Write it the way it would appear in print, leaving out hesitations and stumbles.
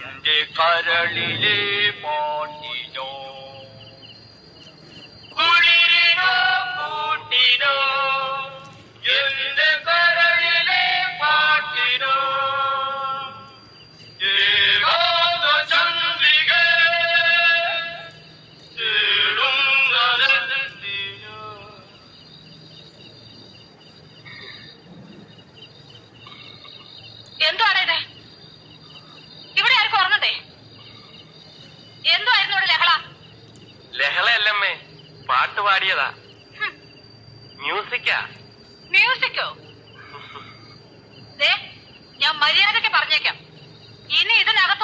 എന്റെ കരളിലെ പാട്ടിനോ കുളിരിനോ കൂട്ടിനോ എന്റെ കരളിലെ പാട്ടിനോ എന്താണ് ഇത്? ഇവിടെ ആർക്കും ഉറങ്ങണ്ടേ? എന്തായിരുന്നു ഇവിടെ ലഹള? ലഹളയല്ലമ്മേ, പാട്ട് പാടിയതാ. മ്യൂസിക്കാ. മ്യൂസിക്കോ? ഞാൻ മര്യാദയ്ക്ക് പറഞ്ഞേക്കാം, ഇനി ഇതിനകത്ത്